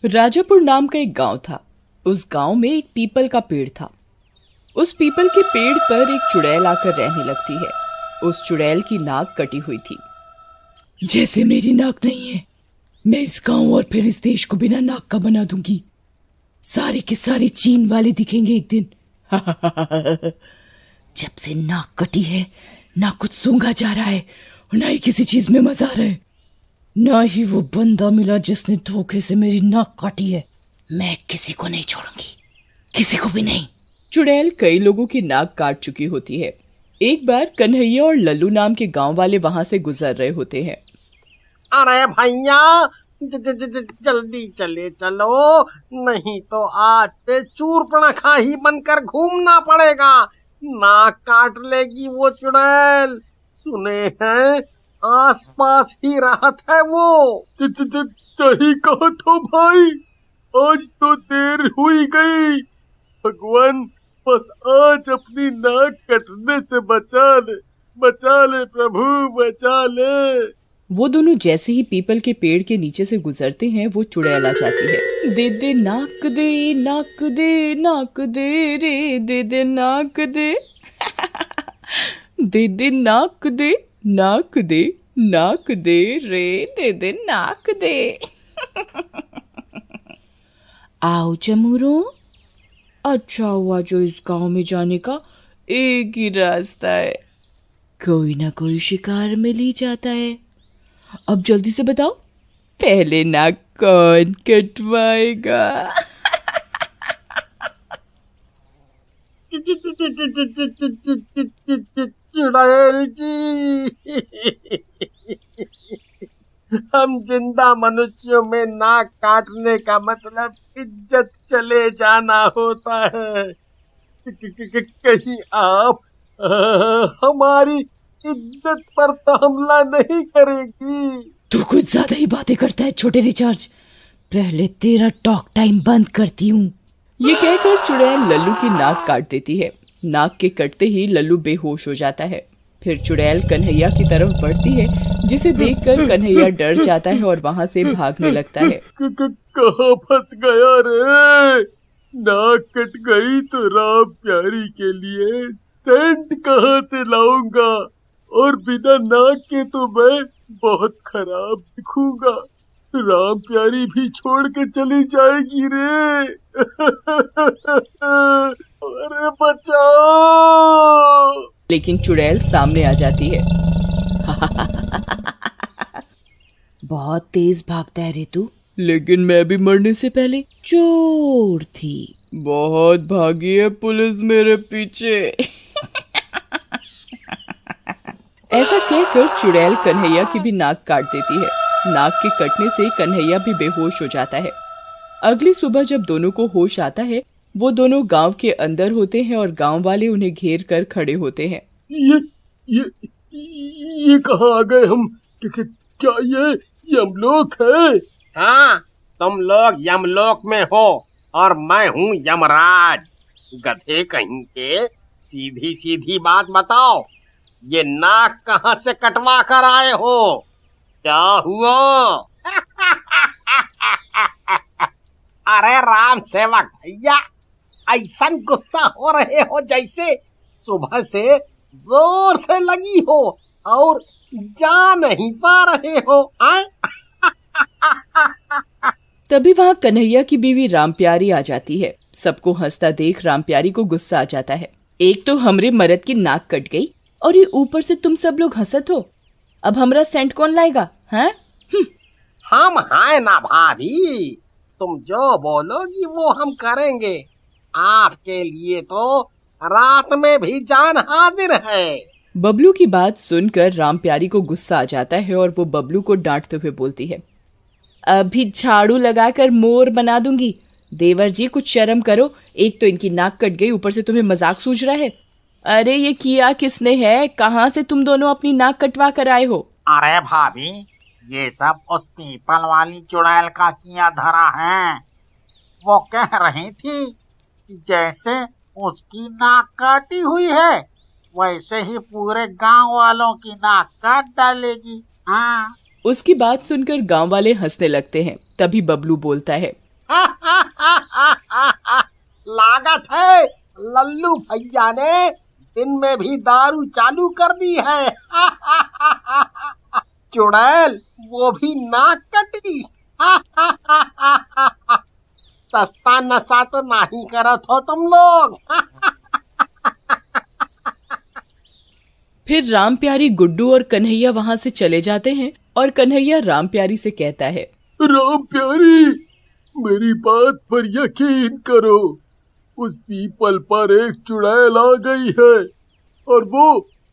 राजापुर नाम का एक गांव था। उस गांव में एक पीपल का पेड़ था। उस पीपल के पेड़ पर एक चुड़ैल आकर रहने लगती है। उस चुड़ैल की नाक कटी हुई थी। जैसे मेरी नाक नहीं है, मैं इस गांव और फिर इस देश को बिना नाक का बना दूंगी। सारे के सारे चीन वाले दिखेंगे एक दिन। जब से नाक कटी है, ना कुछ सूंघा जा रहा है और ना ही किसी चीज में मजा आ रहा है। ना ही वो बंदा मिला जिसने धोखे से मेरी नाक काटी है। मैं किसी को नहीं छोड़ूंगी, किसी को भी नहीं। चुड़ैल कई लोगों की नाक काट चुकी होती है। एक बार कन्हैया और लल्लू नाम के गांव वाले वहां से गुजर रहे होते हैं। अरे भैया, जल्दी चले चलो, नहीं तो आज से चूरपणखा ही बनकर घूमना पड़ेगा। नाक काट लेगी वो चुड़ैल। सुने हैं आसपास ही राहत है वो। सही कहा तो भाई, आज तो देर हुई गई। भगवान बस आज अपनी नाक कटने से बचा ले प्रभु, बचा ले। वो दोनों जैसे ही पीपल के पेड़ के नीचे से गुजरते हैं, वो चुड़ैल आ जाती है। दे दे नाक दे, नाक दे, नाक दे रे, दे दे नाक दे। दे दे नाक दे, नाक दे, नाक दे रे, दे दे नाक दे। आओ चमूरो, अच्छा हुआ जो इस गांव में जाने का एक ही रास्ता है। कोई ना कोई शिकार मिल ही जाता है। अब जल्दी से बताओ, पहले नाक कौन कटवाएगा? चुड़ैल जी, हम जिंदा मनुष्यों में नाक काटने का मतलब इज्जत चले जाना होता है। कहीं आप हमारी इज्जत पर तो हमला नहीं करेगी? तू कुछ ज्यादा ही बातें करता है छोटे रिचार्ज। पहले तेरा टॉक टाइम बंद करती हूँ। ये कहकर चुड़ैल लल्लू की नाक काट देती है। नाक के कटते ही लल्लू बेहोश हो जाता है। फिर चुड़ैल कन्हैया की तरफ बढ़ती है, जिसे देखकर कन्हैया डर जाता है और वहां से भागने लगता है। कहाँ फंस गया रे? नाक कट गई तो राम प्यारी के लिए सेंट कहाँ से लाऊंगा? और बिना नाक के तो मैं बहुत खराब दिखूंगा। राम प्यारी भी छोड़ के चली जाएगी रे। अरे बचाओ! लेकिन चुड़ैल सामने आ जाती है। बहुत तेज भागता है रे तू। लेकिन मैं भी मरने से पहले चोर थी। बहुत भागी है पुलिस मेरे पीछे। ऐसा कहकर चुड़ैल कन्हैया की भी नाक काट देती है। नाक के कटने से कन्हैया भी बेहोश हो जाता है। अगली सुबह जब दोनों को होश आता है, वो दोनों गांव के अंदर होते हैं और गांव वाले उन्हें घेर कर खड़े होते हैं। ये कहाँ आ गए हम? क्या ये यमलोक है? हाँ, तुम लोग यमलोक में हो और मैं हूँ यमराज। गधे कहीं के, सीधी सीधी बात बताओ, ये नाक कहाँ से कटवा कर आए हो? क्या हुआ? अरे राम सेवक भैया, ऐसा गुस्सा हो रहे हो जैसे सुबह से जोर से लगी हो और जा नहीं पा रहे हो। तभी वहाँ कन्हैया की बीवी रामप्यारी आ जाती है। सबको हंसता देख रामप्यारी को गुस्सा आ जाता है। एक तो हमरे मर्द की नाक कट गई और ये ऊपर से तुम सब लोग हंसत हो। अब हमरा सेंट कौन लाएगा? हैं? हम हैं ना भाभी, तुम जो बोलोगी वो हम करेंगे। आपके लिए तो रात में भी जान हाजिर है। बबलू की बात सुनकर रामप्यारी को गुस्सा आ जाता है और वो बबलू को डांटते हुए बोलती है, अभी झाड़ू लगाकर मोर बना दूंगी। देवर जी कुछ शर्म करो, एक तो इनकी नाक कट गई, ऊपर से तुम्हें मजाक सूझ रहा है। अरे ये किया किसने है? कहाँ से तुम दोनों अपनी नाक कटवा कर आए हो? अरे भाभी, ये सब उस पीपल वाली चुड़ैल का किया धरा है। वो कह रही थी कि जैसे उसकी नाक काटी हुई है वैसे ही पूरे गांव वालों की नाक काट डालेगी। हाँ। उसकी बात सुनकर गांव वाले हंसने लगते हैं। तभी बबलू बोलता है, लागत है लल्लू भैया ने दिन में भी दारू चालू कर दी है। चुड़ैल वो भी नाक कटी। सस्ता नशा तो नहीं करत हो तुम लोग। फिर राम प्यारी, गुड्डू और कन्हैया वहाँ से चले जाते हैं और कन्हैया राम प्यारी से कहता है, राम प्यारी, मेरी बात पर यकीन करो, उस पीपल पर एक चुड़ैल आ गई है और वो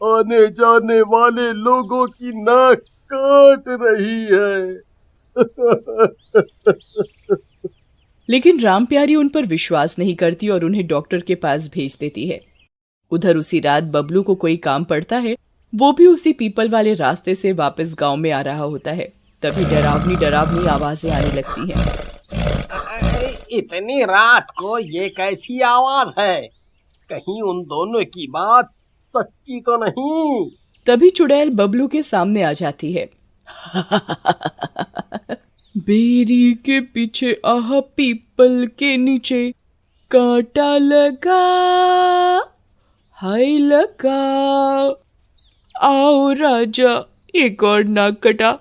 आने जाने वाले लोगों की नाक काट रही है। लेकिन राम प्यारी उन पर विश्वास नहीं करती और उन्हें डॉक्टर के पास भेज देती है। उधर उसी रात बबलू को कोई काम पड़ता है। वो भी उसी पीपल वाले रास्ते से वापस गांव में आ रहा होता है। तभी डरावनी डरावनी आवाजें आने लगती हैं। इतनी रात को ये कैसी आवाज है? कहीं उन दोनों की बात सच्ची तो नहीं? तभी चुड़ैल बबलू के सामने आ जाती है। बेरी के पीछे आह पीपल के नीचे कांटा लगा, हाय लगा, आओ राजा एक और नाक कटा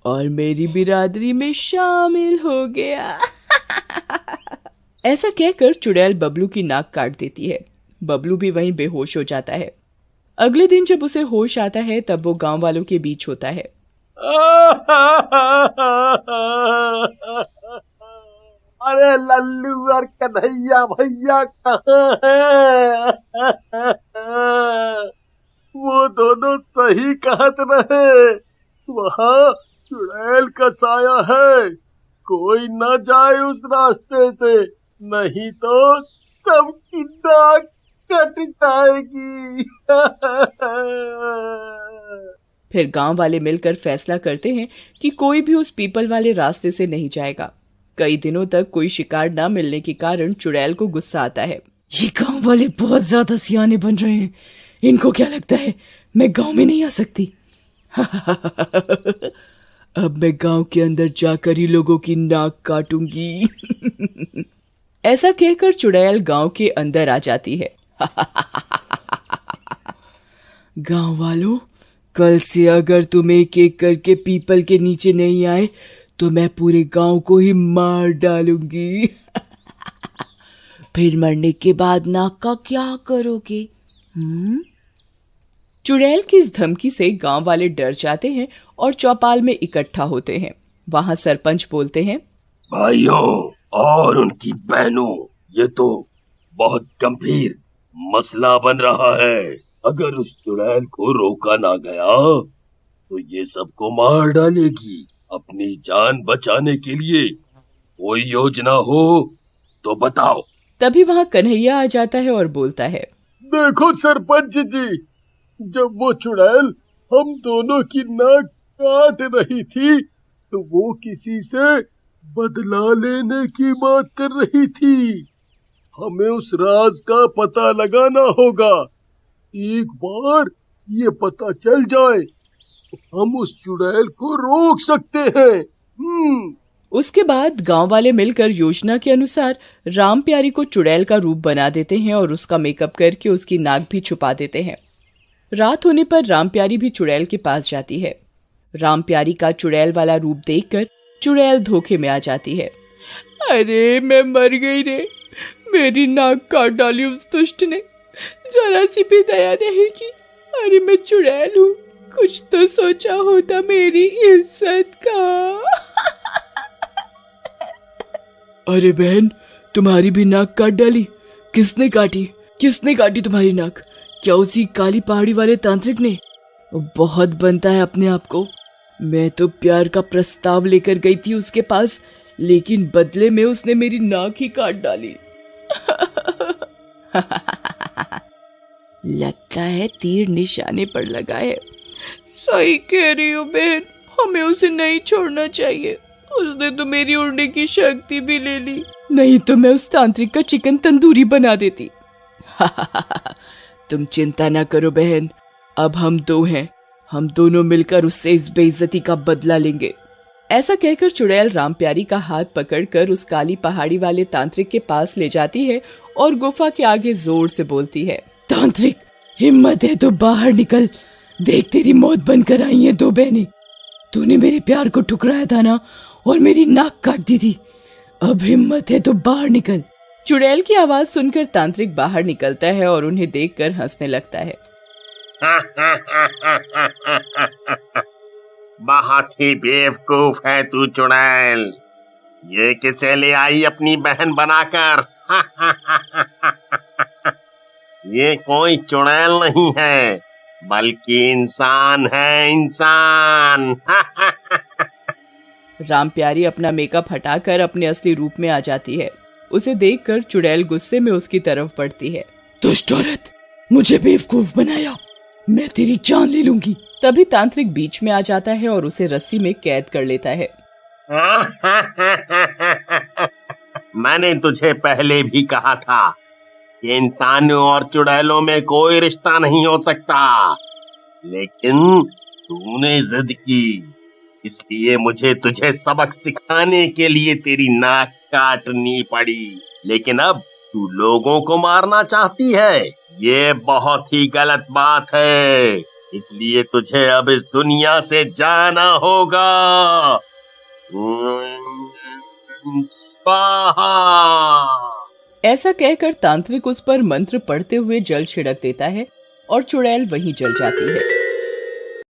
और मेरी बिरादरी में शामिल हो गया। ऐसा कहकर चुड़ैल बबलू की नाक काट देती है। बबलू भी वहीं बेहोश हो जाता है। अगले दिन जब उसे होश आता है तब वो गांव वालों के बीच होता है। अरे लल्लू और कन्हैया भैया कहाँ हैं? वो दोनों सही कहत रहे, वहाँ चुड़ैल का साया है, कोई न जाए उस रास्ते से, नहीं तो सबकी नाक कट जाएगी। फिर गांव वाले मिलकर फैसला करते हैं कि कोई भी उस पीपल वाले रास्ते से नहीं जाएगा। कई दिनों तक कोई शिकार न मिलने के कारण चुड़ैल को गुस्सा आता है। ये गांव वाले बहुत ज्यादा सियाने बन रहे हैं। इनको क्या लगता है मैं गांव में नहीं आ सकती? अब मैं गांव के अंदर जाकर ही लोगों की नाक काटूंगी। ऐसा कहकर चुड़ैल गांव के अंदर आ जाती है। गांव वालों, कल से अगर तुम एक एक करके पीपल के नीचे नहीं आए तो मैं पूरे गांव को ही मार डालूंगी। फिर मरने के बाद नाक का क्या करोगे? चुड़ैल की इस धमकी से गांव वाले डर जाते हैं और चौपाल में इकट्ठा होते हैं। वहां सरपंच बोलते हैं, भाइयों और उनकी बहनों, ये तो बहुत गंभीर मसला बन रहा है। अगर उस चुड़ैल को रोका ना गया तो ये सबको मार डालेगी। अपनी जान बचाने के लिए कोई योजना हो तो बताओ। तभी वहां कन्हैया आ जाता है और बोलता है, देखो सरपंच जी, जब वो चुड़ैल हम दोनों की नाक काट रही थी तो वो किसी से बदला लेने की बात कर रही थी। हमें उस राज का पता लगाना होगा। एक बार ये पता चल जाए तो हम उस चुड़ैल को रोक सकते हैं। उसके बाद गांव वाले मिलकर योजना के अनुसार राम प्यारी को चुड़ैल का रूप बना देते हैं और उसका मेकअप करके उसकी नाक भी छुपा देते हैं। रात होने पर राम प्यारी भी चुड़ैल के पास जाती है। राम प्यारी का चुड़ैल वाला रूप देखकर चुड़ैल धोखे में आ जाती है। अरे मैं मर गई रे, मेरी नाक काट डाली उस दुष्ट ने, जरा सी भी दया नहीं की। अरे मैं चुड़ैल हूँ, कुछ तो सोचा होता मेरी इज्जत का। अरे बहन, तुम्हारी भी नाक काट डाली? किसने काटी? किसने काटी तुम्हारी नाक? क्या उसी काली पहाड़ी वाले तांत्रिक ने? बहुत बनता है अपने आप को। मैं तो प्यार का प्रस्ताव लेकर गई थी उसके पास, लेकिन बदले में उसने मेरी नाक ही काट डाली। लगता है तीर निशाने पर लगा है। सही कह रही हो बहन, हमें उसे नहीं छोड़ना चाहिए। उसने तो मेरी उड़ने की शक्ति भी ले ली, नहीं तो मैं उस तांत्रिक का चिकन तंदूरी बना देती। तुम चिंता ना करो बहन, अब हम दो हैं, हम दोनों मिलकर उससे इस बेइज्जती का बदला लेंगे। ऐसा कहकर चुड़ैल रामप्यारी का हाथ पकड़कर उस काली पहाड़ी वाले तांत्रिक के पास ले जाती है और गुफा के आगे जोर से बोलती है, तांत्रिक, हिम्मत है तो बाहर निकल। देख, तेरी मौत बनकर आई हैं 2 बहनें। तूने मेरे प्यार को ठुकराया था ना, और मेरी नाक काट दी थी। अब हिम्मत है तो बाहर निकल। चुड़ैल की आवाज सुनकर तांत्रिक बाहर निकलता है और उन्हें देखकर हंसने लगता है। बहुत ही बेवकूफ है तू चुड़ैल। ये किसे ले आई अपनी बहन बनाकर? ये कोई चुड़ैल नहीं है, बल्कि इंसान है, इंसान। रामप्यारी अपना मेकअप हटाकर अपने असली रूप में आ जाती है। उसे देखकर चुड़ैल गुस्से में उसकी तरफ बढ़ती है। दुष्ट औरत, मुझे बेवकूफ बनाया, मैं तेरी जान ले लूंगी। तभी तांत्रिक बीच में आ जाता है और उसे रस्सी में कैद कर लेता है। मैंने तुझे पहले भी कहा था कि इंसानों और चुड़ैलों में कोई रिश्ता नहीं हो सकता, लेकिन तूने जिद की, इसलिए मुझे तुझे सबक सिखाने के लिए तेरी नाक काटनी पड़ी। लेकिन अब तू लोगों को मारना चाहती है, ये बहुत ही गलत बात है, इसलिए तुझे अब इस दुनिया से जाना होगा। स्वाहा। ऐसा कहकर तांत्रिक उस पर मंत्र पढ़ते हुए जल छिड़क देता है और चुड़ैल वहीं जल जाती है।